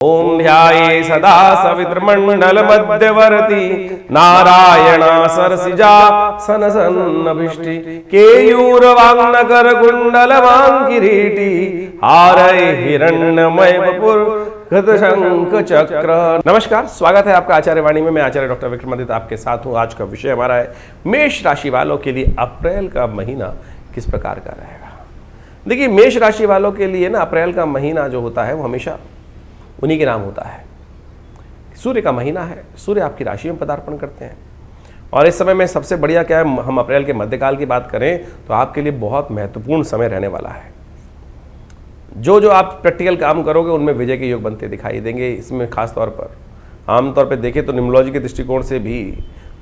ओम ध्याये सदा सवितृमंडल मध्यवर्ती नारायण सरसिजा सनसन्नभिष्टि केयूरवांगनकर कुंडल किरीटी हारय हिरण्यमय वपुर शंख चक्र। नमस्कार, स्वागत है आपका आचार्य वाणी में। मैं आचार्य डॉक्टर विक्रमादित्य आपके साथ हूँ। आज का विषय हमारा है मेष राशि वालों के लिए अप्रैल का महीना किस प्रकार का रहेगा। देखिए, मेष राशि वालों के लिए ना अप्रैल का महीना जो होता है वो हमेशा उन्हीं के नाम होता है। सूर्य का महीना है, सूर्य आपकी राशि में पदार्पण करते हैं और इस समय में सबसे बढ़िया क्या है, हम अप्रैल के मध्यकाल की बात करें तो आपके लिए बहुत महत्वपूर्ण समय रहने वाला है। जो आप प्रैक्टिकल काम करोगे उनमें विजय के योग बनते दिखाई देंगे। इसमें खास तौर पर आमतौर पर देखें तो न्यूमरोलॉजी के दृष्टिकोण से भी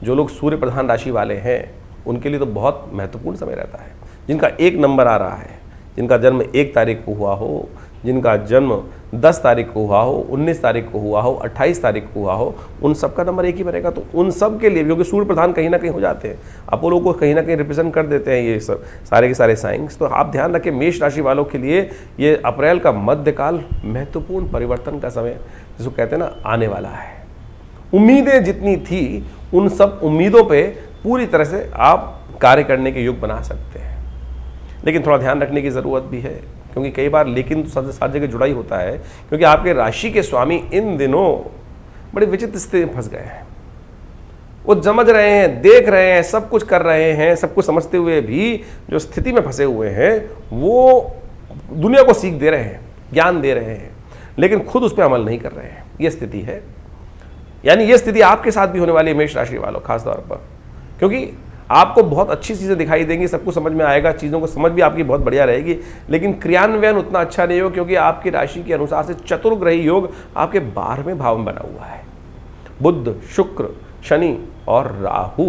जो लोग सूर्य प्रधान राशि वाले हैं उनके लिए तो बहुत महत्वपूर्ण समय रहता है। जिनका 1 नंबर आ रहा है, जिनका जन्म 1 तारीख को हुआ हो, जिनका जन्म 10 तारीख को हुआ हो, 19 तारीख को हुआ हो, 28 तारीख को हुआ हो, उन सब का नंबर 1 ही बनेगा। तो उन सब के लिए, क्योंकि सूर्य प्रधान कहीं ना कहीं हो जाते हैं, अपोलो को कहीं ना कहीं रिप्रेजेंट कर देते हैं ये सब सारे के सारे साइंस। तो आप ध्यान रखें, मेष राशि वालों के लिए ये अप्रैल का मध्यकाल महत्वपूर्ण परिवर्तन का समय जिसको कहते हैं ना आने वाला है। उम्मीदें जितनी थी उन सब उम्मीदों पर पूरी तरह से आप कार्य करने के योग बना सकते हैं, लेकिन थोड़ा ध्यान रखने की ज़रूरत भी है, क्योंकि कई बार लेकिन सारी जगह जुड़ा ही होता है। क्योंकि आपके राशि के स्वामी इन दिनों बड़ी विचित्र स्थिति में फंस गए हैं। वो समझ रहे हैं, देख रहे हैं, सब कुछ कर रहे हैं, सब कुछ समझते हुए भी जो स्थिति में फंसे हुए हैं वो दुनिया को सीख दे रहे हैं, ज्ञान दे रहे हैं, लेकिन खुद उस पर अमल नहीं कर रहे हैं। ये स्थिति है, यानी ये स्थिति आपके साथ भी होने वाली है मेष राशि वालों, खासतौर पर। क्योंकि आपको बहुत अच्छी चीज़ें दिखाई देंगी, सब कुछ समझ में आएगा, चीज़ों को समझ भी आपकी बहुत बढ़िया रहेगी, लेकिन क्रियान्वयन उतना अच्छा नहीं हो, क्योंकि आपकी राशि के अनुसार से चतुर्ग्रही योग आपके 12वें भाव में बना हुआ है। बुध, शुक्र, शनि और राहु,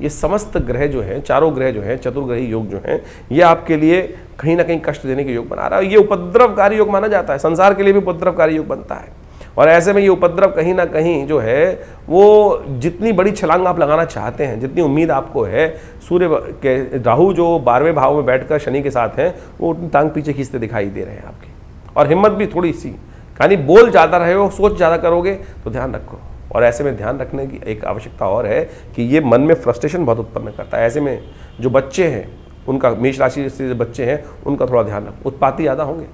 ये समस्त ग्रह जो हैं, चारों ग्रह जो हैं, चतुर्ग्रही योग जो हैं, ये आपके लिए कहीं ना कहीं कष्ट देने के योग बना रहा है। ये उपद्रवकारी योग माना जाता है, संसार के लिए भी उपद्रवकारी योग बनता है। और ऐसे में ये उपद्रव कहीं ना कहीं जो है वो जितनी बड़ी छलांग आप लगाना चाहते हैं, जितनी उम्मीद आपको है, सूर्य के राहु जो 12वें भाव में बैठकर शनि के साथ हैं, वो उतनी टांग पीछे खींचते दिखाई दे रहे हैं आपकी। और हिम्मत भी थोड़ी सी, यानी बोल ज़्यादा रहे हो, सोच ज़्यादा करोगे तो ध्यान रखो। और ऐसे में ध्यान रखने की एक आवश्यकता और है कि ये मन में फ्रस्ट्रेशन बहुत उत्पन्न करता है। ऐसे में जो बच्चे हैं उनका, मेष राशि से जो बच्चे हैं उनका थोड़ा ध्यान रखो, उत्पाती ज़्यादा होंगे,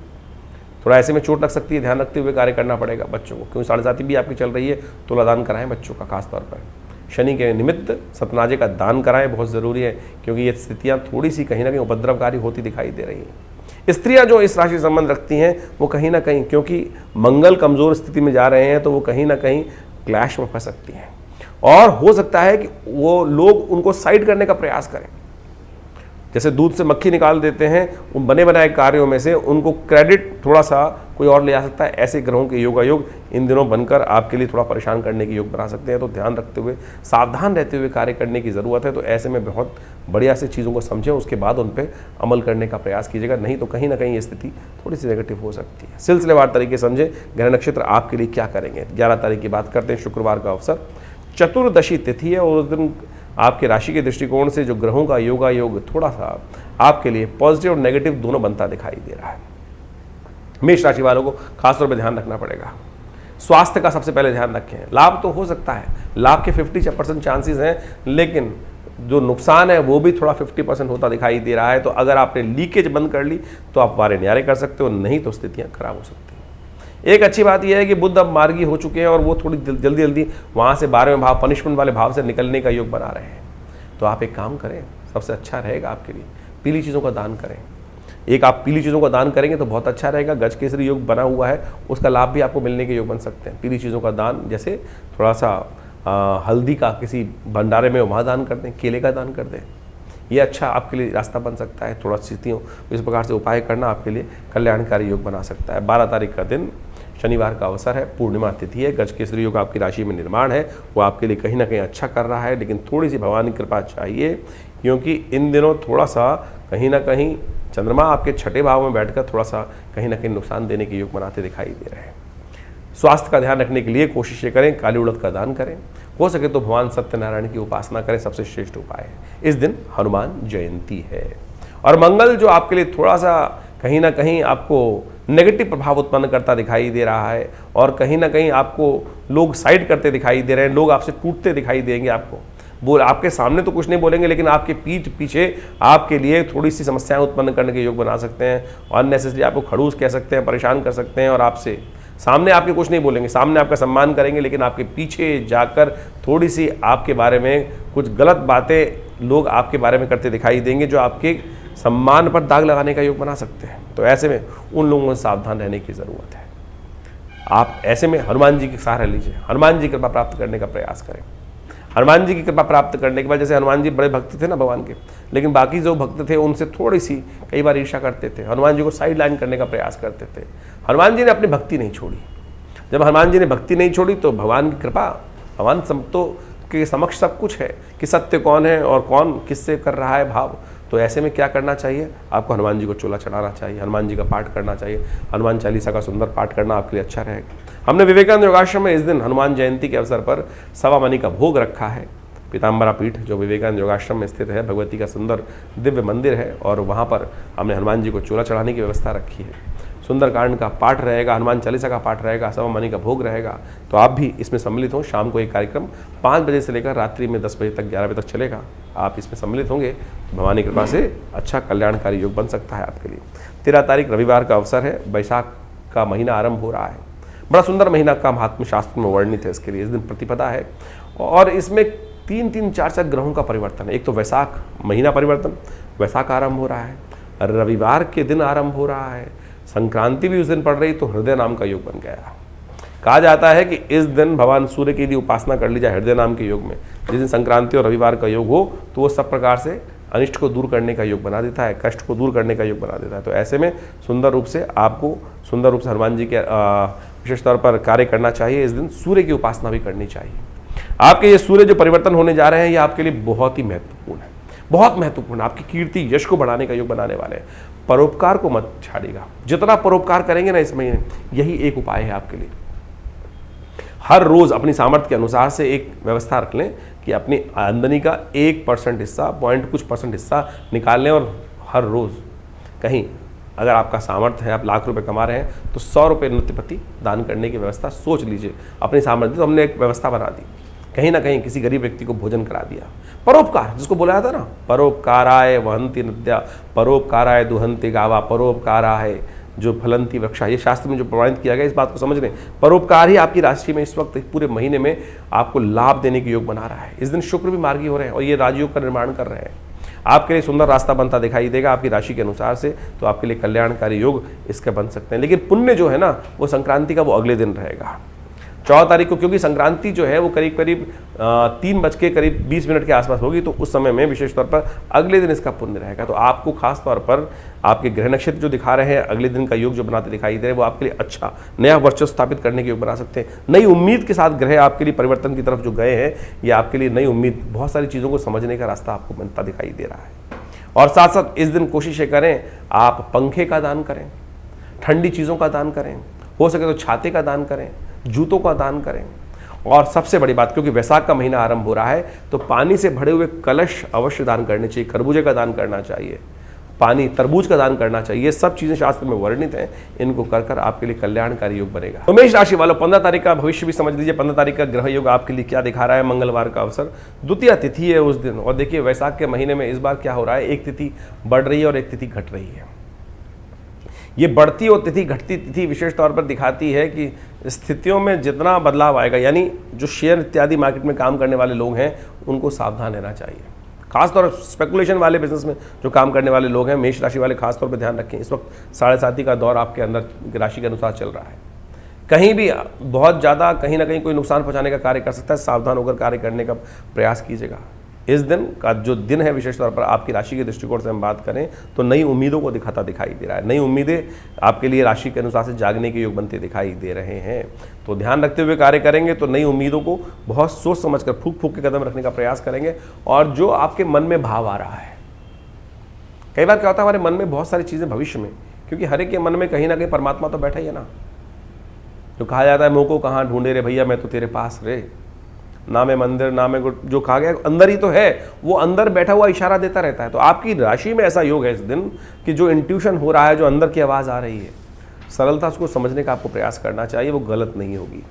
थोड़ा ऐसे में चोट लग सकती है, ध्यान रखते हुए कार्य करना पड़ेगा बच्चों को। क्योंकि 7.5 भी आपकी चल रही है, तुला दान कराएं बच्चों का। खासतौर पर शनि के निमित्त सतनाजे का दान कराएं, बहुत ज़रूरी है, क्योंकि ये स्थितियाँ थोड़ी सी कहीं ना कहीं उपद्रवकारी होती दिखाई दे रही हैं। स्त्रियाँ जो इस राशि से संबंध रखती हैं वो कहीं ना कहीं, क्योंकि मंगल कमज़ोर स्थिति में जा रहे हैं, तो वो कहीं ना कहीं क्लैश में फंस सकती हैं और हो सकता है कि वो लोग उनको साइड करने का प्रयास करें। जैसे दूध से मक्खी निकाल देते हैं, उन बने बनाए कार्यों में से उनको क्रेडिट थोड़ा सा कोई और ले जा सकता है। ऐसे ग्रहों के योगायोग इन दिनों बनकर आपके लिए थोड़ा परेशान करने की योग बना सकते हैं। तो ध्यान रखते हुए, सावधान रहते हुए कार्य करने की ज़रूरत है। तो ऐसे में बहुत बढ़िया से चीज़ों को समझें, उसके बाद उन पर अमल करने का प्रयास कीजिएगा, नहीं तो कहीं ना कहीं ये स्थिति थोड़ी सी नेगेटिव हो सकती है। सिलसिलेवार तरीके समझें, ग्रह नक्षत्र आपके लिए क्या करेंगे। 11 तारीख की बात करते हैं, शुक्रवार का अवसर, चतुर्दशी तिथि है और उस दिन आपके राशि के दृष्टिकोण से जो ग्रहों का योगायोग थोड़ा सा आपके लिए पॉजिटिव और नेगेटिव दोनों बनता दिखाई दे रहा है। मेष राशि वालों को खासतौर पर ध्यान रखना पड़ेगा। स्वास्थ्य का सबसे पहले ध्यान रखें। लाभ तो हो सकता है, लाभ के 50% चांसेस हैं, लेकिन जो नुकसान है वो भी थोड़ा 50% होता दिखाई दे रहा है। तो अगर आपने लीकेज बंद कर ली तो आप वारे न्यारे कर सकते हो, नहीं तो स्थितियाँ खराब हो सकती हैं। एक अच्छी बात यह है कि बुध अब मार्गी हो चुके हैं और वो थोड़ी जल्दी जल्दी वहाँ से 12वें भाव, पनिशमेंट वाले भाव से निकलने का योग बना रहे हैं। तो आप एक काम करें, सबसे अच्छा रहेगा आपके लिए, पीली चीज़ों का दान करें। एक आप पीली चीज़ों का दान करेंगे तो बहुत अच्छा रहेगा। गज केसरी योग बना हुआ है, उसका लाभ भी आपको मिलने के योग बन सकते हैं। पीली चीज़ों का दान, जैसे थोड़ा सा हल्दी का किसी भंडारे में वहाँ दान कर दें, केले का दान कर दें, ये अच्छा आपके लिए रास्ता बन सकता है। थोड़ा स्थितियों इस प्रकार से उपाय करना आपके लिए कल्याणकारी योग बना सकता है। 12 तारीख का दिन शनिवार का अवसर है, पूर्णिमा तिथि है, गज केसरी योग आपकी राशि में निर्माण है, वो आपके लिए कहीं ना कहीं अच्छा कर रहा है, लेकिन थोड़ी सी भगवान की कृपा चाहिए, क्योंकि इन दिनों थोड़ा सा कहीं ना कहीं चंद्रमा आपके 6ठे भाव में बैठकर थोड़ा सा कहीं ना कहीं नुकसान देने के योग बनाते दिखाई दे रहे हैं। स्वास्थ्य का ध्यान रखने के लिए कोशिशें करें, काली उड़द का दान करें, हो सके तो भगवान सत्यनारायण की उपासना करें, सबसे श्रेष्ठ उपाय है। इस दिन हनुमान जयंती है और मंगल जो आपके लिए थोड़ा सा कहीं ना कहीं आपको नेगेटिव प्रभाव उत्पन्न करता दिखाई दे रहा है और कहीं ना कहीं आपको लोग साइड करते दिखाई दे रहे हैं, लोग आपसे टूटते दिखाई देंगे। आपको बोल आपके सामने तो कुछ नहीं बोलेंगे, लेकिन आपके पीठ पीछे आपके लिए थोड़ी सी समस्याएं उत्पन्न करने के योग बना सकते हैं। अननेसेसरी आपको खड़ूस कह सकते हैं, परेशान कर सकते हैं और आपसे सामने आपके कुछ नहीं बोलेंगे, सामने आपका सम्मान करेंगे, लेकिन आपके पीछे जाकर थोड़ी सी आपके बारे में कुछ गलत बातें लोग आपके बारे में करते दिखाई देंगे, जो आपके सम्मान पर दाग लगाने का योग बना सकते हैं। तो ऐसे में उन लोगों से सावधान रहने की ज़रूरत है। आप ऐसे में हनुमान जी की सहारा लीजिए, हनुमान जी की कृपा प्राप्त करने का प्रयास करें। हनुमान जी की कृपा प्राप्त करने के बाद, जैसे हनुमान जी बड़े भक्त थे ना भगवान के, लेकिन बाकी जो भक्त थे उनसे थोड़ी सी कई बार ईर्ष्या करते थे, हनुमान जी को साइड लाइन करने का प्रयास करते थे। हनुमान जी ने अपनी भक्ति नहीं छोड़ी। जब हनुमान जी ने भक्ति नहीं छोड़ी तो भगवान की कृपा, भगवान तो के समक्ष सब कुछ है कि सत्य कौन है और कौन किससे कर रहा है भाव। तो ऐसे में क्या करना चाहिए, आपको हनुमान जी को चोला चढ़ाना चाहिए, हनुमान जी का पाठ करना चाहिए, हनुमान चालीसा का सुंदर पाठ करना आपके लिए अच्छा रहेगा। हमने विवेकानंद योगाश्रम में इस दिन हनुमान जयंती के अवसर पर सवा मनी का भोग रखा है। पीताम्बरा पीठ जो विवेकानंद योगाश्रम में स्थित है, भगवती का सुंदर दिव्य मंदिर है और वहाँ पर हमने हनुमान जी को चोला चढ़ाने की व्यवस्था रखी है। सुंदरकांड का पाठ रहेगा, हनुमान चालीसा का पाठ रहेगा, सवा मनी का भोग रहेगा। तो आप भी इसमें सम्मिलित हों। शाम को एक कार्यक्रम 5 बजे से लेकर रात्रि में 10 बजे तक 11 बजे तक चलेगा। आप इसमें सम्मिलित होंगे तो भगवान की कृपा से अच्छा कल्याणकारी योग बन सकता है आपके लिए। 13 तारीख रविवार का अवसर है, वैशाख का महीना आरंभ हो रहा है। बड़ा सुंदर महीना का महात्म्य शास्त्र में वर्णित है इसके लिए। इस दिन प्रतिपदा है और इसमें 3-3, 4-4 ग्रहों का परिवर्तन है। एक तो वैशाख महीना परिवर्तन, वैशाख आरंभ हो रहा है, रविवार के दिन आरंभ हो रहा है, संक्रांति भी उस दिन पड़ रही, तो हृदय नाम का योग बन गया। कहा जाता है कि इस दिन भगवान सूर्य की यदि उपासना कर ली जाए हृदय नाम के योग में, जिस दिन संक्रांति और रविवार का योग हो, तो वो सब प्रकार से अनिष्ट को दूर करने का योग बना देता है, कष्ट को दूर करने का योग बना देता है। तो ऐसे में सुंदर रूप से आपको सुंदर रूप से हनुमान जी के विशेष तौर पर कार्य करना चाहिए। इस दिन सूर्य की उपासना भी करनी चाहिए। आपके ये सूर्य जो परिवर्तन होने जा रहे हैं, ये आपके लिए बहुत ही महत्वपूर्ण है, बहुत महत्वपूर्ण। आपकी कीर्ति यश को बढ़ाने का योग बनाने वाले हैं। परोपकार को मत छाड़िएगा। जितना परोपकार करेंगे ना इस महीने, यही एक उपाय है आपके लिए। हर रोज अपनी सामर्थ्य के अनुसार से एक व्यवस्था रख लें कि अपनी आमदनी का 1% हिस्सा, पॉइंट कुछ % हिस्सा निकाल लें और हर रोज कहीं अगर आपका सामर्थ्य है, आप लाख रुपए कमा रहे हैं, तो 100 रुपये नित्यप्रति दान करने की व्यवस्था सोच लीजिए। अपनी सामर्थ्य, तो हमने एक व्यवस्था बना दी, कहीं ना कहीं किसी गरीब व्यक्ति को भोजन करा दिया। परोपकार जिसको बोला जाता ना, परोपकाराय वहंती नद्या, परोपकाराय दुहंती गावा, परोपकाराय जो फलंती वृक्षा, ये शास्त्र में जो प्रमाणित किया गया, इस बात को समझ लें। परोपकार ही आपकी राशि में इस वक्त पूरे महीने में आपको लाभ देने के योग बना रहा है। इस दिन शुक्र भी मार्गी हो रहे हैं और ये राजयोग का निर्माण कर रहे हैं। आपके लिए सुंदर रास्ता बनता दिखाई देगा आपकी राशि के अनुसार से, तो आपके लिए कल्याणकारी योग इसके बन सकते हैं। लेकिन पुण्य जो है ना, वो संक्रांति का वो अगले दिन रहेगा, 14 तारीख को, क्योंकि संक्रांति जो है वो करीब 3:20 के आसपास होगी। तो उस समय में विशेष तौर पर अगले दिन इसका पुण्य रहेगा। तो आपको खास तौर पर आपके ग्रह नक्षत्र जो दिखा रहे हैं, अगले दिन का योग जो बनाते दिखाई दे रहे हैं, वो आपके लिए अच्छा नया वर्चस्व स्थापित करने के योग बना सकते हैं। नई उम्मीद के साथ ग्रह आपके लिए परिवर्तन की तरफ जो गए हैं, ये आपके लिए नई उम्मीद, बहुत सारी चीज़ों को समझने का रास्ता आपको बनता दिखाई दे रहा है। और साथ साथ इस दिन कोशिशें करें, आप पंखे का दान करें, ठंडी चीज़ों का दान करें, हो सके तो छाते का दान करें, जूतों का दान करें। और सबसे बड़ी बात, क्योंकि वैशाख का महीना आरंभ हो रहा है, तो पानी से भरे हुए कलश अवश्य दान करने चाहिए। खरबूजे का दान करना चाहिए, पानी तरबूज का दान करना चाहिए। ये सब चीजें शास्त्र में वर्णित हैं, इनको कर कर आपके लिए कल्याणकारी योग बनेगा। तो मेष राशि वालों, 15 तारीख का भविष्य भी समझ लीजिए। 15 तारीख का ग्रह योग आपके लिए क्या दिखा रहा है। मंगलवार का अवसर, द्वितीय तिथि है उस दिन। और देखिए वैशाख के महीने में इस बार क्या हो रहा है, एक तिथि बढ़ रही है और एक तिथि घट रही है। ये बढ़ती और तिथि घटती तिथि विशेष तौर पर दिखाती है कि स्थितियों में जितना बदलाव आएगा, यानी जो शेयर इत्यादि मार्केट में काम करने वाले लोग हैं, उनको सावधान रहना चाहिए। खासतौर पर स्पेकुलेशन वाले बिजनेस में जो काम करने वाले लोग हैं, मेष राशि वाले खासतौर पर ध्यान रखें। इस वक्त 7.5 का दौर आपके अंदर राशि के अनुसार चल रहा है। कहीं भी बहुत ज़्यादा कहीं ना कहीं कोई नुकसान पहुंचाने का कार्य कर सकता है। सावधान होकर कार्य करने का प्रयास कीजिएगा। इस दिन का जो दिन है, विशेष तौर पर आपकी राशि के दृष्टिकोण से हम बात करें तो नई उम्मीदों को दिखाता दिखाई दे रहा है। नई उम्मीदें आपके लिए राशि के अनुसार से जागने के योग बनते दिखाई दे रहे हैं। तो ध्यान रखते हुए कार्य करेंगे तो नई उम्मीदों को बहुत सोच समझकर फूंक फूंक के कदम रखने का प्रयास करेंगे। और जो आपके मन में भाव आ रहा है, कई बार क्या होता है, हमारे मन में बहुत सारी चीज़ें भविष्य में, क्योंकि हर एक के मन में कहीं ना कहीं परमात्मा तो बैठा ही है ना। जो कहा जाता है, मुँह को कहाँ ढूंढे रे भैया, मैं तो तेरे पास रे, ना में मंदिर ना में गुट, जो कहा गया अंदर ही तो है, वो अंदर बैठा हुआ इशारा देता रहता है। तो आपकी राशि में ऐसा योग है इस दिन कि जो इंट्यूशन हो रहा है, जो अंदर की आवाज़ आ रही है, सरलता को समझने का आपको प्रयास करना चाहिए, वो गलत नहीं होगी।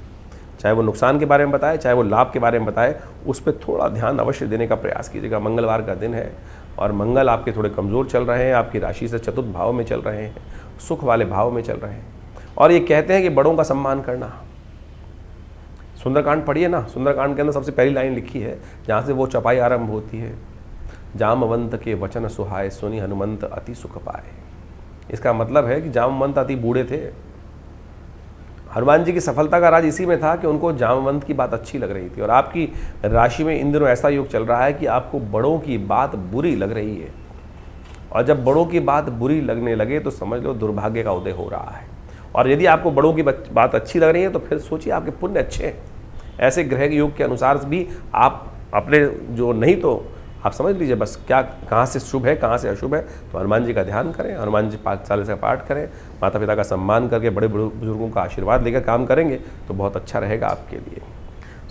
चाहे वो नुकसान के बारे में बताए, चाहे वो लाभ के बारे में बताए, उस पर थोड़ा ध्यान अवश्य देने का प्रयास कीजिएगा। मंगलवार का दिन है और मंगल आपके थोड़े कमज़ोर चल रहे हैं, आपकी राशि से चतुर्थ भाव में चल रहे हैं, सुख वाले भाव में चल रहे हैं। और ये कहते हैं कि बड़ों का सम्मान करना। सुंदरकांड पढ़िए ना, सुंदरकांड के अंदर सबसे पहली लाइन लिखी है जहाँ से वो चौपाई आरंभ होती है, जामवंत के वचन सुहाए, सुनी हनुमंत अति सुख पाए। इसका मतलब है कि जामवंत अति बूढ़े थे। हनुमान जी की सफलता का राज इसी में था कि उनको जामवंत की बात अच्छी लग रही थी। और आपकी राशि में इन दिनों ऐसा योग चल रहा है कि आपको बड़ों की बात बुरी लग रही है, और जब बड़ों की बात बुरी लगने लगे तो समझ लो दुर्भाग्य का उदय हो रहा है। और यदि आपको बड़ों की बात अच्छी लग रही है तो फिर सोचिए आपके पुण्य अच्छे हैं। ऐसे ग्रह योग के अनुसार भी आप अपने जो नहीं तो आप समझ लीजिए बस क्या कहाँ से शुभ है कहाँ से अशुभ है। तो हनुमान जी का ध्यान करें, हनुमान जी 5 साल का पाठ करें, माता पिता का सम्मान करके बड़े बुजुर्गों का आशीर्वाद लेकर काम करेंगे तो बहुत अच्छा रहेगा आपके लिए।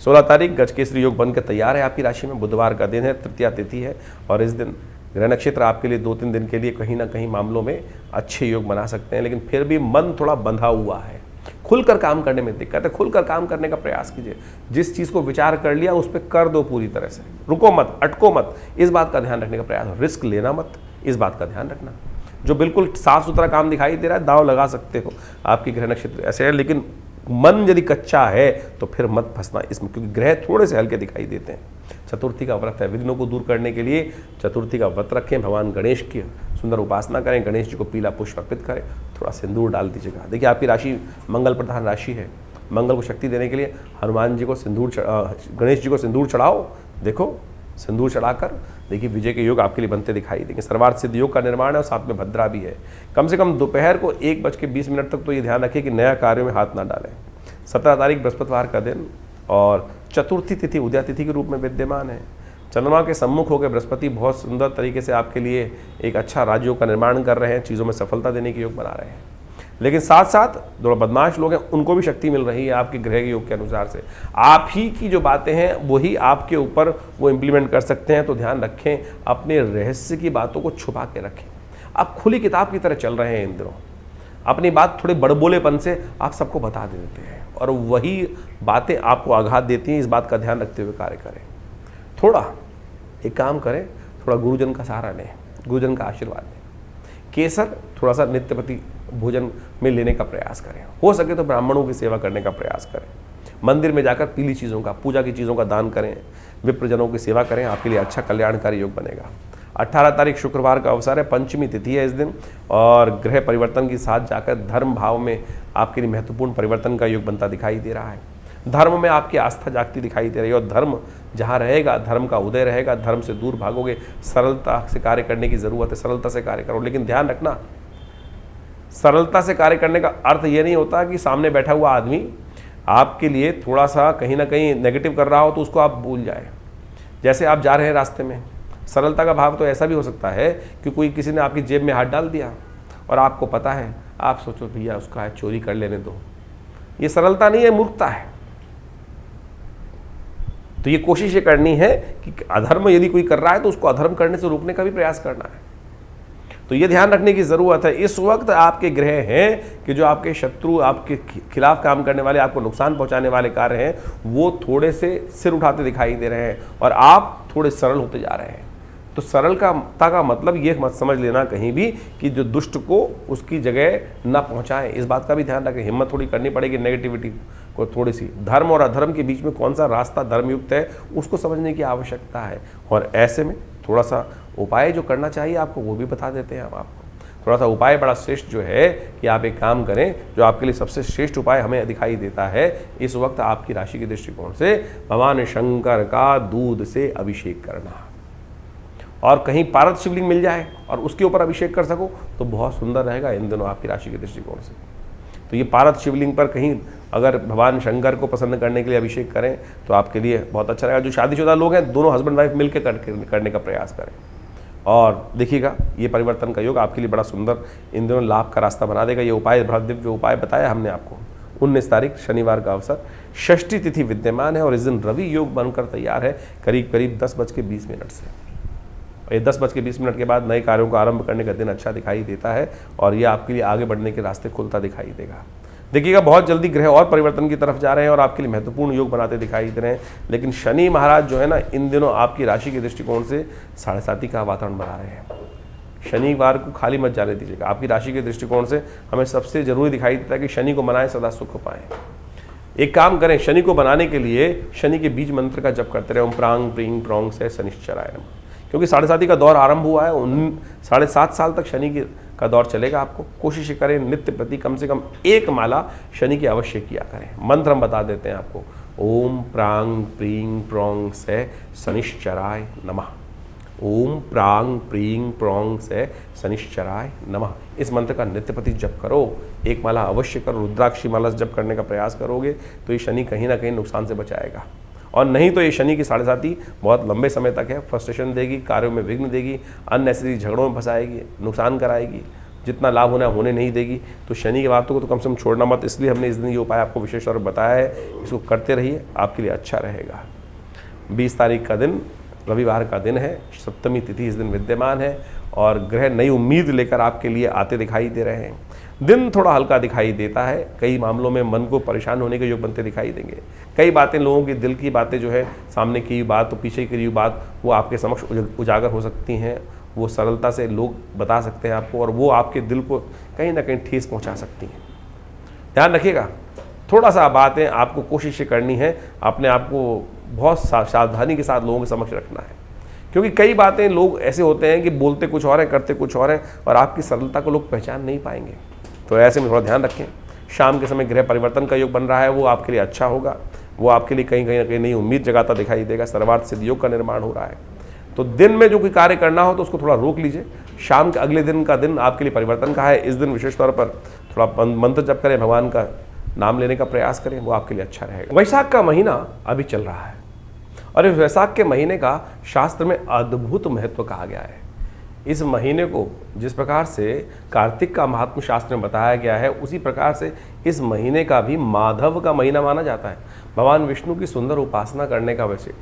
16 तारीख गजकेसरी योग बनकर तैयार है आपकी राशि में। बुधवार का दिन है, तृतीया तिथि है और इस दिन ग्रह नक्षत्र आपके लिए 2-3 दिन के लिए कहीं ना कहीं मामलों में अच्छे योग बना सकते हैं, लेकिन फिर भी मन थोड़ा बंधा हुआ है। खुलकर काम करने में दिक्कत है। खुलकर काम करने का प्रयास कीजिए। जिस चीज़ को विचार कर लिया उस पर कर दो पूरी तरह से, रुको मत, अटको मत, इस बात का ध्यान रखने का प्रयास। रिस्क लेना मत, इस बात का ध्यान रखना। जो बिल्कुल साफ सुथरा काम दिखाई दे रहा है दांव लगा सकते हो, आपकी ग्रह नक्षत्र ऐसे है, लेकिन मन यदि कच्चा है तो फिर मत फंसना इसमें, क्योंकि ग्रह थोड़े से हल्के दिखाई देते हैं। चतुर्थी का व्रत है, विघ्नों को दूर करने के लिए चतुर्थी का व्रत रखें, भगवान गणेश की सुंदर उपासना करें, गणेश जी को पीला पुष्प अर्पित करें, थोड़ा सिंदूर डाल दीजिएगा। देखिए आपकी राशि मंगल प्रधान राशि है, मंगल को शक्ति देने के लिए हनुमान जी को गणेश जी को सिंदूर चढ़ाओ। देखो सिंदूर चढ़ाकर देखिए विजय के योग आपके लिए बनते दिखाई देंगे। सर्वार्थ सिद्ध योग का निर्माण है और साथ में भद्रा भी है। कम से कम दोपहर को 1:20 तक तो ये ध्यान रखिए कि नया कार्यों में हाथ ना डालें। 17 तारीख बृहस्पतिवार का दिन और चतुर्थी तिथि उदया तिथि के रूप में विद्यमान है। चंद्रमा के सम्मुख होकर बृहस्पति बहुत सुंदर तरीके से आपके लिए एक अच्छा राजयोग का निर्माण कर रहे हैं, चीज़ों में सफलता देने के योग बना रहे हैं। लेकिन साथ साथ जो बदमाश लोग हैं उनको भी शक्ति मिल रही है आपके ग्रह के योग के अनुसार से। आप ही की जो बातें हैं वही आपके ऊपर वो इम्प्लीमेंट कर सकते हैं। तो ध्यान रखें, अपने रहस्य की बातों को छुपा के रखें। आप खुली किताब की तरह चल रहे हैं इन दिनों, अपनी बात थोड़े बड़बोलेपन से आप सबको बता देते हैं और वही बातें आपको आघात देती हैं। इस बात का ध्यान रखते हुए कार्य करें। थोड़ा एक काम करें, थोड़ा गुरुजन का सहारा लें, गुरुजन का आशीर्वाद लें। केसर थोड़ा सा नित्यपति भोजन में लेने का प्रयास करें। हो सके तो ब्राह्मणों की सेवा करने का प्रयास करें। मंदिर में जाकर पीली चीज़ों का, पूजा की चीज़ों का दान करें, विप्रजनों की सेवा करें, आपके लिए अच्छा कल्याणकारी योग बनेगा। 18 तारीख शुक्रवार का अवसर है, पंचमी तिथि है इस दिन और ग्रह परिवर्तन के साथ जाकर धर्म भाव में आपके लिए महत्वपूर्ण परिवर्तन का योग बनता दिखाई दे रहा है। धर्म में आपकी आस्था जागती दिखाई दे रही है और धर्म जहाँ रहेगा धर्म का उदय रहेगा। धर्म से दूर भागोगे, सरलता से कार्य करने की ज़रूरत है, सरलता से कार्य करो। लेकिन ध्यान रखना, सरलता से कार्य करने का अर्थ ये नहीं होता कि सामने बैठा हुआ आदमी आपके लिए थोड़ा सा कहीं ना कहीं नेगेटिव कर रहा हो तो उसको आप भूल जाए। जैसे आप जा रहे हैं रास्ते में, सरलता का भाव तो ऐसा भी हो सकता है कि कोई किसी ने आपकी जेब में हाथ डाल दिया और आपको पता है, आप सोचो भैया उसका है चोरी कर लेने दो। ये सरलता नहीं है, मूर्खता है। तो ये कोशिश ये करनी है कि अधर्म यदि कोई कर रहा है तो उसको अधर्म करने से रोकने का भी प्रयास करना है। तो ये ध्यान रखने की ज़रूरत है। इस वक्त आपके ग्रह हैं कि जो आपके शत्रु, आपके खिलाफ काम करने वाले, आपको नुकसान पहुंचाने वाले कार्य हैं, वो थोड़े से सिर उठाते दिखाई दे रहे हैं और आप थोड़े सरल होते जा रहे हैं। तो सरलता का मतलब ये मत समझ लेना कहीं भी कि जो दुष्ट को उसकी जगह ना पहुंचाएं। इस बात का भी ध्यान रखें। हिम्मत थोड़ी करनी पड़ेगी नेगेटिविटी को थोड़ी सी। धर्म और अधर्म के बीच में कौन सा रास्ता धर्मयुक्त है उसको समझने की आवश्यकता है। और ऐसे में थोड़ा सा उपाय जो करना चाहिए आपको वो भी बता देते हैं हम आपको। थोड़ा सा उपाय बड़ा श्रेष्ठ जो है कि आप एक काम करें, जो आपके लिए सबसे श्रेष्ठ उपाय हमें दिखाई देता है इस वक्त आपकी राशि के दृष्टिकोण से, भगवान शंकर का दूध से अभिषेक करना। और कहीं पारद शिवलिंग मिल जाए और उसके ऊपर अभिषेक कर सको तो बहुत सुंदर रहेगा इन दिनों आपकी राशि के दृष्टिकोण से। तो ये पारद शिवलिंग पर कहीं अगर भगवान शंकर को प्रसन्न करने के लिए अभिषेक करें तो आपके लिए बहुत अच्छा रहेगा। जो शादीशुदा लोग हैं दोनों हस्बैंड वाइफ मिलकर करने का प्रयास करें और देखिएगा ये परिवर्तन का योग आपके लिए बड़ा सुंदर इन दिनों लाभ का रास्ता बना देगा। ये उपाय, बड़ा दिव्य उपाय बताया हमने आपको। 19 तारीख शनिवार का अवसर, षष्ठी तिथि विद्यमान है और इस दिन रवि योग बनकर तैयार है करीब 10:20 से। और ये 10:20 के बाद नए कार्यों को आरंभ करने का दिन अच्छा दिखाई देता है और ये आपके लिए आगे बढ़ने के रास्ते खुलता दिखाई देगा। देखिएगा बहुत जल्दी ग्रह और परिवर्तन की तरफ जा रहे हैं और आपके लिए महत्वपूर्ण योग बनाते दिखाई दे रहे हैं, लेकिन शनि महाराज जो है ना, इन दिनों आपकी राशि के दृष्टिकोण से 7.5 का वातावरण बना रहे हैं। शनिवार को खाली मत जाने दीजिएगा। आपकी राशि के दृष्टिकोण से हमें सबसे जरूरी दिखाई देता है कि शनि को मनाएं, सदा सुख पाएं। एक काम करें, शनि को बनाने के लिए शनि के बीज मंत्र का जप करते रहे, ओम प्रांग प्रींग प्रोंग से शनिश्चराय नमः। क्योंकि 7.5 का दौर आरंभ हुआ है, 7.5 साल तक शनि का दौर चलेगा। आपको कोशिश करें नित्य प्रति कम से कम एक माला शनि की अवश्य किया करें। मंत्र हम बता देते हैं आपको, ओम प्रांग प्रींग प्रोंग से शनिश्चराय नमः। ओम प्रांग प्रींग प्रोंग से शनिश्चराय नमः। इस मंत्र का नित्य प्रति जप करो, एक माला अवश्य करो। रुद्राक्षी माला जप करने का प्रयास करोगे तो ये शनि कहीं ना कहीं नुकसान से बचाएगा, और नहीं तो ये शनि की 7.5 बहुत लंबे समय तक है, फ्रस्ट्रेशन देगी, कार्यों में विघ्न देगी, अननेसेसरी झगड़ों में फंसाएगी, नुकसान कराएगी, जितना लाभ होने नहीं देगी। तो शनि की बातों को तो कम से कम छोड़ना मत, इसलिए हमने इस दिन ये उपाय आपको विशेष तौर पर बताया है। इसको करते रहिए, आपके लिए अच्छा रहेगा। 20 तारीख का दिन रविवार का दिन है, सप्तमी तिथि इस दिन विद्यमान है और ग्रह नई उम्मीद लेकर आपके लिए आते दिखाई दे रहे हैं। दिन थोड़ा हल्का दिखाई देता है, कई मामलों में मन को परेशान होने के योग बनते दिखाई देंगे। कई बातें, लोगों के दिल की बातें जो है, सामने की बात तो पीछे की बात, वो आपके समक्ष उजागर हो सकती हैं। वो सरलता से लोग बता सकते हैं आपको और वो आपके दिल को कहीं ना कहीं ठेस पहुंचा सकती हैं। ध्यान रखिएगा, थोड़ा सा बातें आपको कोशिश करनी है, अपने आप को बहुत सावधानी के साथ लोगों के समक्ष रखना है, क्योंकि कई बातें लोग ऐसे होते हैं कि बोलते कुछ और है, करते कुछ और है, और आपकी सरलता को लोग पहचान नहीं पाएंगे। तो ऐसे में थोड़ा ध्यान रखें। शाम के समय ग्रह परिवर्तन का योग बन रहा है, वो आपके लिए अच्छा होगा, वो आपके लिए कहीं ना कहीं नई उम्मीद जगाता दिखाई देगा। सर्वार्थ सिद्ध योग का निर्माण हो रहा है, तो दिन में जो कोई कार्य करना हो तो उसको थोड़ा रोक लीजिए। शाम के अगले दिन का दिन आपके लिए परिवर्तन का है। इस दिन विशेष तौर पर थोड़ा मंत्र जप करें, भगवान का नाम लेने का प्रयास करें, वो आपके लिए अच्छा रहेगा। वैशाख का महीना अभी चल रहा है और इस वैशाख के महीने का शास्त्र में अद्भुत महत्व कहा गया है। इस महीने को जिस प्रकार से कार्तिक का महात्म शास्त्र में बताया गया है, उसी प्रकार से इस महीने का भी माधव का महीना माना जाता है। भगवान विष्णु की सुंदर उपासना करने का वैसे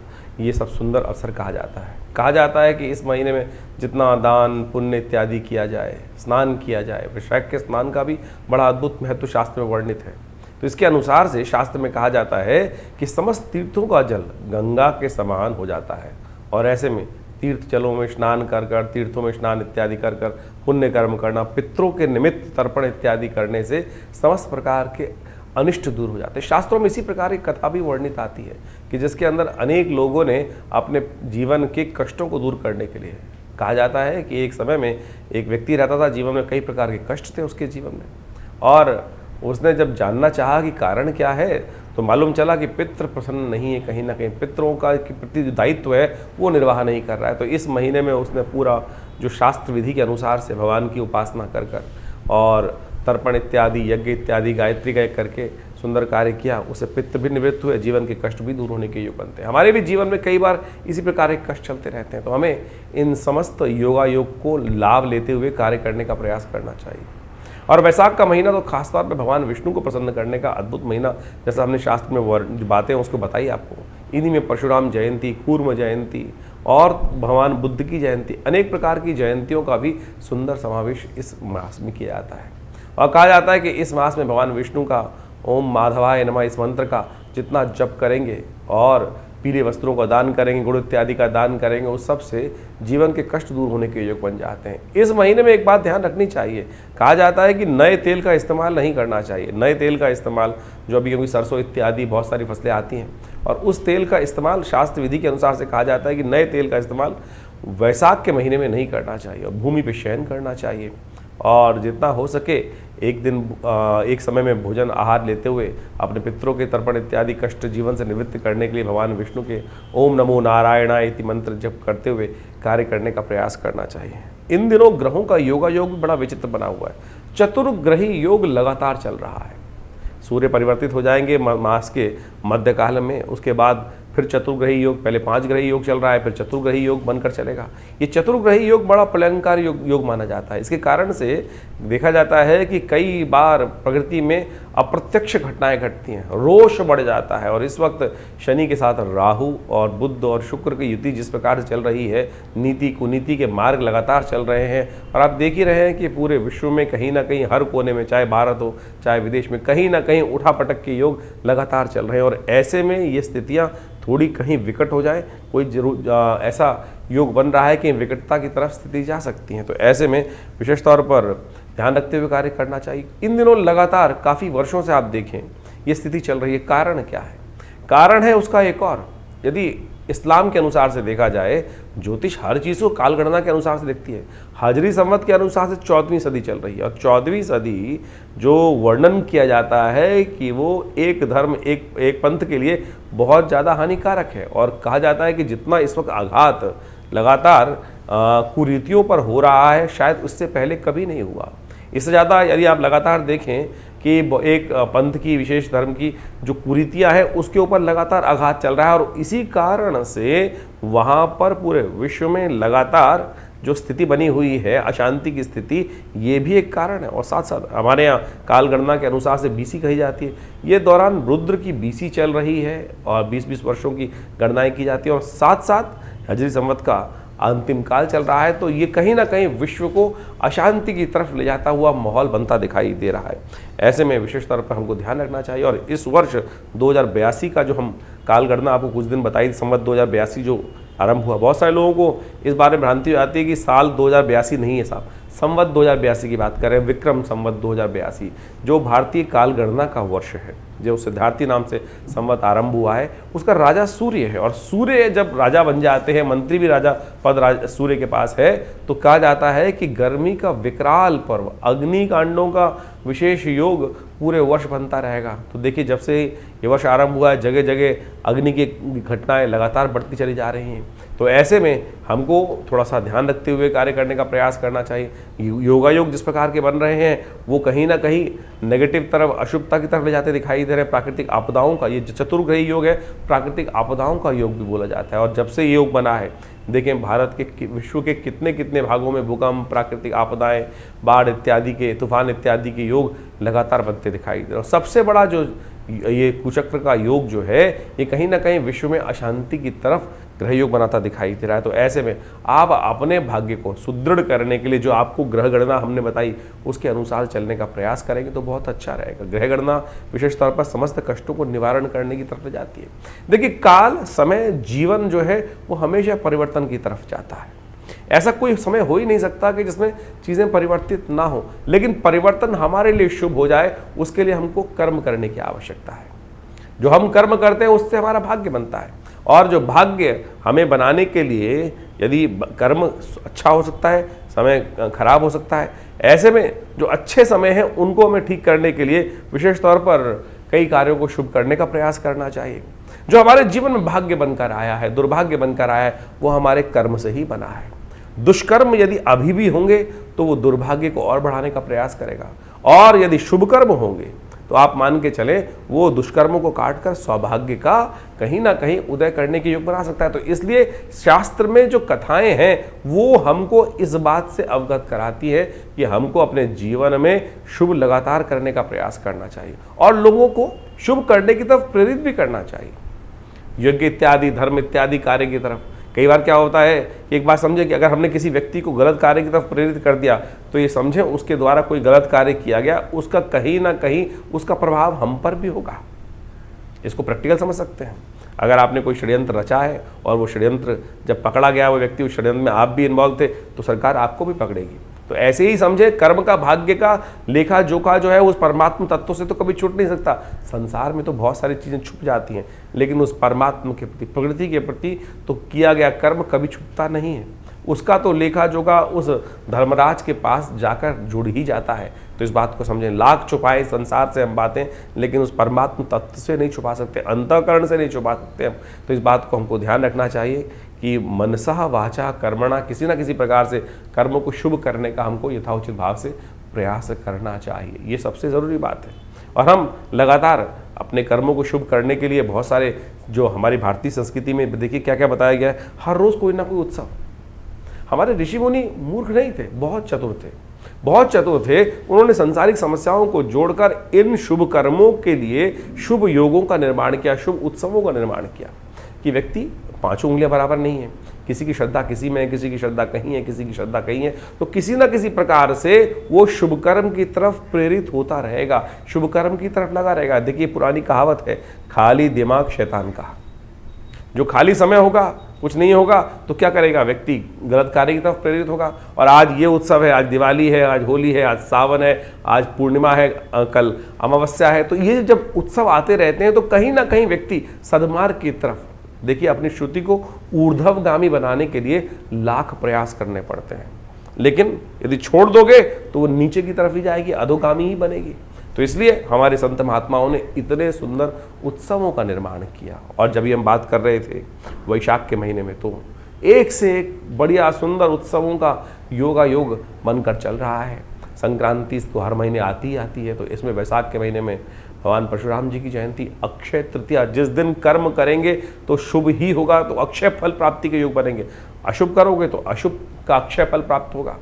ये सब सुंदर अवसर कहा जाता है। कहा जाता है कि इस महीने में जितना दान पुण्य इत्यादि किया जाए, स्नान किया जाए, वैशाख के स्नान का भी बड़ा अद्भुत महत्व शास्त्र में वर्णित है। तो इसके अनुसार से शास्त्र में कहा जाता है कि समस्त तीर्थों का जल गंगा के समान हो जाता है, और ऐसे में तीर्थ जलों में स्नान कर कर, तीर्थों में स्नान इत्यादि कर कर पुण्य कर्म करना, पितरों के निमित्त तर्पण इत्यादि करने से समस्त प्रकार के अनिष्ट दूर हो जाते हैं। शास्त्रों में इसी प्रकार की कथा भी वर्णित आती है कि जिसके अंदर अनेक लोगों ने अपने जीवन के कष्टों को दूर करने के लिए, कहा जाता है कि एक समय में एक व्यक्ति रहता था, जीवन में कई प्रकार के कष्ट थे उसके जीवन में, और उसने जब जानना चाहा कि कारण क्या है तो मालूम चला कि पितृ प्रसन्न नहीं है, कहीं ना कहीं पितरों का के प्रति जो दायित्व है वो निर्वाह नहीं कर रहा है। तो इस महीने में उसने पूरा जो शास्त्र विधि के अनुसार से भगवान की उपासना कर कर और तर्पण इत्यादि, यज्ञ इत्यादि, गायत्री का करके सुंदर कार्य किया, उससे पितृ भी निवृत्त हुए, जीवन के कष्ट भी दूर होने के योग बनते हैं। हमारे भी जीवन में कई बार इसी प्रकार के कष्ट चलते रहते हैं, तो हमें इन समस्त योगायोग को लाभ लेते हुए कार्य करने का प्रयास करना चाहिए। और वैशाख का महीना तो खासतौर पर भगवान विष्णु को प्रसन्न करने का अद्भुत महीना, जैसा हमने शास्त्र में जो बातें हैं उसको बताई आपको। इन्हीं में परशुराम जयंती, कूर्म जयंती और भगवान बुद्ध की जयंती, अनेक प्रकार की जयंतियों का भी सुंदर समावेश इस मास में किया जाता है। और कहा जाता है कि इस मास में भगवान विष्णु का ओम माधवाय नमः इस मंत्र का जितना जप करेंगे और पीले वस्त्रों का दान करेंगे, गुड़ इत्यादि का दान करेंगे, उस सब से जीवन के कष्ट दूर होने के योग बन जाते हैं। इस महीने में एक बात ध्यान रखनी चाहिए, कहा जाता है कि नए तेल का इस्तेमाल नहीं करना चाहिए। नए तेल का इस्तेमाल जो अभी क्योंकि सरसों इत्यादि बहुत सारी फसलें आती हैं, और उस तेल का इस्तेमाल शास्त्र विधि के अनुसार से कहा जाता है कि नए तेल का इस्तेमाल वैशाख के महीने में नहीं करना चाहिए, और भूमि पर शयन करना चाहिए। और जितना हो सके एक समय में भोजन आहार लेते हुए अपने पितरों के तर्पण इत्यादि कष्ट जीवन से निवृत्त करने के लिए भगवान विष्णु के ओम नमो नारायणाय इति मंत्र जप करते हुए कार्य करने का प्रयास करना चाहिए। इन दिनों ग्रहों का योगायोग भी बड़ा विचित्र बना हुआ है। चतुर्ग्रही योग लगातार चल रहा है। सूर्य परिवर्तित हो जाएंगे मास के मध्यकाल में, उसके बाद फिर चतुर्ग्रही योग, पहले 5 ग्रही योग चल रहा है, फिर चतुर्ग्रही योग बनकर चलेगा। ये चतुर्ग्रही योग बड़ा प्रलयंकारी योग माना जाता है। इसके कारण से देखा जाता है कि कई बार प्रकृति में अप्रत्यक्ष घटनाएं घटती हैं, रोष बढ़ जाता है। और इस वक्त शनि के साथ राहु और बुध और शुक्र की युति जिस प्रकार से चल रही है, नीति कुनीति के मार्ग लगातार चल रहे हैं। और आप देख ही रहे हैं कि पूरे विश्व में कहीं ना कहीं हर कोने में, चाहे भारत हो चाहे विदेश में, कहीं ना कहीं उठापटक के योग लगातार चल रहे हैं। और ऐसे में ये स्थितियाँ थोड़ी कहीं विकट हो जाए, कोई जरूर ऐसा योग बन रहा है कि विकटता की तरफ स्थिति जा सकती है। तो ऐसे में विशेष तौर पर ध्यान रखते हुए कार्य करना चाहिए। इन दिनों लगातार काफ़ी वर्षों से आप देखें ये स्थिति चल रही है। कारण क्या है? कारण है उसका एक और, यदि इस्लाम के अनुसार से देखा जाए, ज्योतिष हर चीज़ को कालगणना के अनुसार से देखती है। हजरी संवत के अनुसार से 14वीं सदी चल रही है। और 14वीं सदी जो वर्णन किया जाता है कि वो एक धर्म एक पंथ के लिए बहुत ज़्यादा हानिकारक है। और कहा जाता है कि जितना इस वक्त आघात लगातार कुरीतियों पर हो रहा है, शायद उससे पहले कभी नहीं हुआ। इससे ज़्यादा यदि आप लगातार देखें कि एक पंथ की, विशेष धर्म की जो कुरीतियाँ हैं उसके ऊपर लगातार आघात चल रहा है। और इसी कारण से वहाँ पर पूरे विश्व में लगातार जो स्थिति बनी हुई है, अशांति की स्थिति, ये भी एक कारण है। और साथ साथ हमारे यहाँ कालगणना के अनुसार से बीसी कही जाती है। ये दौरान रुद्र की बीसी चल रही है और 20-20 वर्षों की गणनाएँ की जाती है। और साथ साथ हजरी संवत का अंतिम काल चल रहा है। तो ये कहीं ना कहीं विश्व को अशांति की तरफ ले जाता हुआ माहौल बनता दिखाई दे रहा है। ऐसे में विशेष तौर पर हमको ध्यान रखना चाहिए। और इस वर्ष 2082 का जो हम कालगणना आपको कुछ दिन बताई, संवत 2082 जो आरंभ हुआ, बहुत सारे लोगों को इस बारे में भ्रांति हो जाती है कि साल 2082 नहीं है साहब, संवत 2082 की बात करें, विक्रम संवत 2082 जो भारतीय कालगणना का वर्ष है, जो सिद्धार्थी नाम से संवत आरंभ हुआ है। उसका राजा सूर्य है। और सूर्य जब राजा बन जाते हैं, मंत्री भी राजा पद सूर्य के पास है, तो कहा जाता है कि गर्मी का विकराल पर्व, अग्निकांडों का विशेष योग पूरे वर्ष बनता रहेगा। तो देखिए, जब से ये वर्ष आरंभ हुआ है, जगह जगह अग्नि की घटनाएं लगातार बढ़ती चली जा रही हैं। तो ऐसे में हमको थोड़ा सा ध्यान रखते हुए कार्य करने का प्रयास करना चाहिए। योगायोग जिस प्रकार के बन रहे हैं वो कहीं ना कहीं नेगेटिव तरफ, अशुभता की तरफ ले जाते दिखाई दे रहे हैं। प्राकृतिक आपदाओं का ये चतुर्ग्रही योग है, प्राकृतिक आपदाओं का योग भी बोला जाता है। और जब से ये योग बना है, देखें भारत के, विश्व के कितने कितने भागों में भूकंप, प्राकृतिक आपदाएं, बाढ़ इत्यादि के, तूफान इत्यादि के योग लगातार बनते दिखाई दे रहे हैं। और सबसे बड़ा जो ये कुचक्र का योग जो है, ये कहीं ना कहीं विश्व में अशांति की तरफ ग्रह योग बनाता दिखाई दे रहा है। तो ऐसे में आप अपने भाग्य को सुदृढ़ करने के लिए जो आपको ग्रह गणना हमने बताई उसके अनुसार चलने का प्रयास करेंगे तो बहुत अच्छा रहेगा। ग्रह गणना विशेष तौर पर समस्त कष्टों को निवारण करने की तरफ जाती है। देखिए, काल, समय, जीवन जो है वो हमेशा परिवर्तन की तरफ जाता है। ऐसा कोई समय हो ही नहीं सकता कि जिसमें चीज़ें परिवर्तित ना हो। लेकिन परिवर्तन हमारे लिए शुभ हो जाए, उसके लिए हमको कर्म करने की आवश्यकता है। जो हम कर्म करते हैं उससे हमारा भाग्य बनता है। और जो भाग्य हमें बनाने के लिए यदि कर्म अच्छा हो सकता है, समय खराब हो सकता है। ऐसे में जो अच्छे समय हैं उनको हमें ठीक करने के लिए विशेष तौर पर कई कार्यों को शुभ करने का प्रयास करना चाहिए। जो हमारे जीवन में भाग्य बनकर आया है, दुर्भाग्य बनकर आया है, वो हमारे कर्म से ही बना है। दुष्कर्म यदि अभी भी होंगे तो वो दुर्भाग्य को और बढ़ाने का प्रयास करेगा। और यदि शुभ कर्म होंगे तो आप मान के चलें वो दुष्कर्मों को काटकर सौभाग्य का कहीं ना कहीं उदय करने के योग बना सकता है। तो इसलिए शास्त्र में जो कथाएं हैं वो हमको इस बात से अवगत कराती है कि हमको अपने जीवन में शुभ लगातार करने का प्रयास करना चाहिए और लोगों को शुभ करने की तरफ प्रेरित भी करना चाहिए। यज्ञ इत्यादि, धर्म इत्यादि कार्य की तरफ कई बार क्या होता है कि एक बात समझे कि अगर हमने किसी व्यक्ति को गलत कार्य की तरफ प्रेरित कर दिया तो ये समझें उसके द्वारा कोई गलत कार्य किया गया, उसका कहीं ना कहीं उसका प्रभाव हम पर भी होगा। इसको प्रैक्टिकल समझ सकते हैं। अगर आपने कोई षड्यंत्र रचा है और वो षड्यंत्र जब पकड़ा गया, वो व्यक्ति उस षड्यंत्र में आप भी इन्वॉल्व थे, तो सरकार आपको भी पकड़ेगी। तो ऐसे ही समझे, कर्म का, भाग्य का लेखा जोखा जो है उस परमात्मा तत्व से तो कभी छूट नहीं सकता। संसार में तो बहुत सारी चीज़ें छुप जाती हैं, लेकिन उस परमात्मा के प्रति, प्रकृति के प्रति तो किया गया कर्म कभी छुपता नहीं है। उसका तो लेखा जोखा उस धर्मराज के पास जाकर जुड़ ही जाता है। तो इस बात को समझें, लाख छुपाए संसार से हम बातें, लेकिन उस परमात्मा तत्व से नहीं छुपा सकते, अंतःकरण से नहीं छुपा सकते हम। तो इस बात को हमको ध्यान रखना चाहिए कि मनसा वाचा कर्मणा, किसी ना किसी प्रकार से कर्मों को शुभ करने का हमको यथाउचित भाव से प्रयास करना चाहिए। ये सबसे ज़रूरी बात है। और हम लगातार अपने कर्मों को शुभ करने के लिए बहुत सारे, जो हमारी भारतीय संस्कृति में देखिए क्या क्या बताया गया है, हर रोज़ कोई ना कोई उत्सव। हमारे ऋषि मुनि मूर्ख नहीं थे, बहुत चतुर थे। बहुत चतुर थे। उन्होंने संसारिक समस्याओं को जोड़कर इन शुभ कर्मों के लिए शुभ योगों का निर्माण किया, शुभ उत्सवों का निर्माण किया कि व्यक्ति पांचों उंगलियां बराबर नहीं है, किसी की श्रद्धा किसी में है, किसी की श्रद्धा कहीं है, किसी की श्रद्धा कहीं है, तो किसी ना किसी प्रकार से वो शुभ कर्म की तरफ प्रेरित होता रहेगा, शुभ कर्म की तरफ लगा रहेगा। देखिए पुरानी कहावत है, खाली दिमाग शैतान का। जो खाली समय होगा, कुछ नहीं होगा, तो क्या करेगा व्यक्ति? गलत कार्य की तरफ प्रेरित होगा। और आज ये उत्सव है, आज दिवाली है, आज होली है, आज सावन है, आज पूर्णिमा है, कल अमावस्या है, तो ये जब उत्सव आते रहते हैं तो कहीं ना कहीं व्यक्ति सद्मार्ग की तरफ, देखिए अपनी श्रुति को ऊर्ध्वगामी बनाने के लिए लाख प्रयास करने पड़ते हैं, लेकिन यदि छोड़ दोगे तो वो नीचे की तरफ ही जाएगी, अधोगामी ही बनेगी। तो इसलिए हमारे संत महात्माओं ने इतने सुंदर उत्सवों का निर्माण किया। और जब हम बात कर रहे थे वैशाख के महीने में, तो एक से एक बढ़िया सुंदर उत्सवों का योगायोग बनकर चल रहा है। संक्रांति तो हर महीने आती ही आती है, तो इसमें वैशाख के महीने में भगवान परशुराम जी की जयंती, अक्षय तृतीया, जिस दिन कर्म करेंगे तो शुभ ही होगा, तो अक्षय फल प्राप्ति के योग बनेंगे। अशुभ करोगे तो अशुभ का अक्षय फल प्राप्त होगा,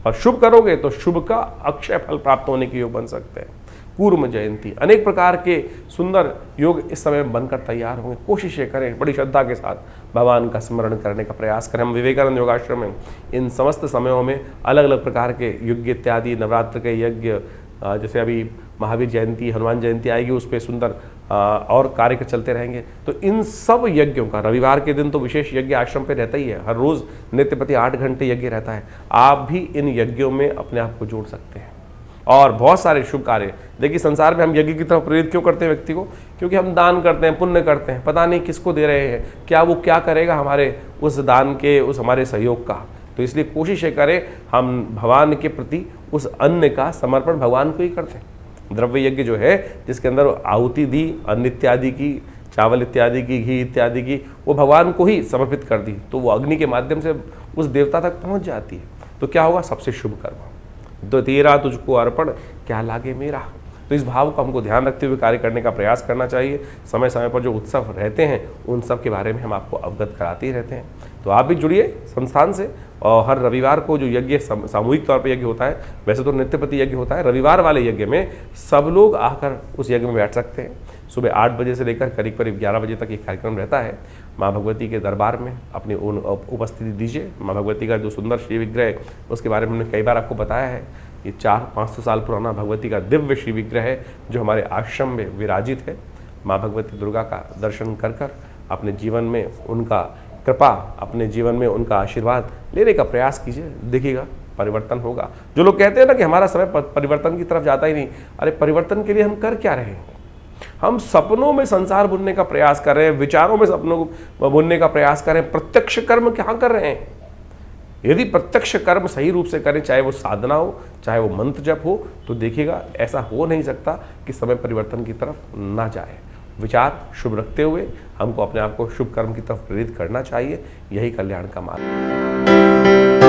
और शुभ करोगे तो शुभ का अक्षय फल प्राप्त होने के योग बन सकते हैं। कूर्म जयंती, अनेक प्रकार के सुंदर योग इस समय बनकर तैयार होंगे। कोशिशें करें, बड़ी श्रद्धा के साथ भगवान का स्मरण करने का प्रयास करें। हम विवेकानंद योगाश्रम में इन समस्त समयों में अलग अलग प्रकार के यज्ञ इत्यादि, नवरात्र के यज्ञ, जैसे अभी महावीर जयंती, हनुमान जयंती आएगी, उस पर सुंदर और कार्य चलते रहेंगे। तो इन सब यज्ञों का, रविवार के दिन तो विशेष यज्ञ आश्रम पे रहता ही है, हर रोज नित्य प्रति 8 घंटे यज्ञ रहता है। आप भी इन यज्ञों में अपने आप को जोड़ सकते हैं और बहुत सारे शुभ कार्य। देखिए संसार में हम यज्ञ की तरफ प्रेरित क्यों करते हैं व्यक्ति को? क्योंकि हम दान करते हैं, पुण्य करते हैं, पता नहीं किसको दे रहे हैं, क्या वो क्या करेगा हमारे उस दान के, उस हमारे सहयोग का। तो इसलिए कोशिश करें हम भगवान के प्रति उस अन्न का समर्पण भगवान को ही करते हैं। द्रव्य यज्ञ जो है, जिसके अंदर आहुति दी, अन्न इत्यादि की, चावल इत्यादि की, घी इत्यादि की, वो भगवान को ही समर्पित कर दी, तो वो अग्नि के माध्यम से उस देवता तक पहुंच जाती है। तो क्या होगा? सबसे शुभ कर्म। तो तेरा तुझको अर्पण, क्या लागे मेरा। तो इस भाव को हमको ध्यान रखते हुए कार्य करने का प्रयास करना चाहिए। समय समय पर जो उत्सव रहते हैं उन सब के बारे में हम आपको अवगत कराते ही रहते हैं। तो आप भी जुड़िए संस्थान से, और हर रविवार को जो यज्ञ सामूहिक तौर पर यज्ञ होता है, वैसे तो नित्य प्रति यज्ञ होता है, रविवार वाले यज्ञ में सब लोग आकर उस यज्ञ में बैठ सकते हैं। सुबह 8 बजे से लेकर करीब करीब 11 बजे तक ये कार्यक्रम रहता है। माँ भगवती के दरबार में अपनी उपस्थिति दीजिए। माँ भगवती का जो सुंदर श्री विग्रह है उसके बारे में हमने कई बार आपको बताया है। ये 400-500 साल पुराना भगवती का दिव्य श्री विग्रह है जो हमारे आश्रम में विराजित है। माँ भगवती दुर्गा का दर्शन कर कर अपने जीवन में उनका कृपा, अपने जीवन में उनका आशीर्वाद लेने का प्रयास कीजिए, देखिएगा परिवर्तन होगा। जो लोग कहते हैं ना कि हमारा समय परिवर्तन की तरफ जाता ही नहीं, अरे परिवर्तन के लिए हम कर क्या रहे हैं? हम सपनों में संसार बुनने का प्रयास कर रहे हैं, विचारों में सपनों को बुनने का प्रयास कर रहे हैं। प्रत्यक्ष कर्म क्या कर रहे हैं? यदि प्रत्यक्ष कर्म सही रूप से करें, चाहे वो साधना हो, चाहे वो मंत्र जप हो, तो देखिएगा ऐसा हो नहीं सकता कि समय परिवर्तन की तरफ ना जाए। विचार शुभ रखते हुए हमको अपने आप को शुभ कर्म की तरफ प्रेरित करना चाहिए। यही कल्याण का मार्ग।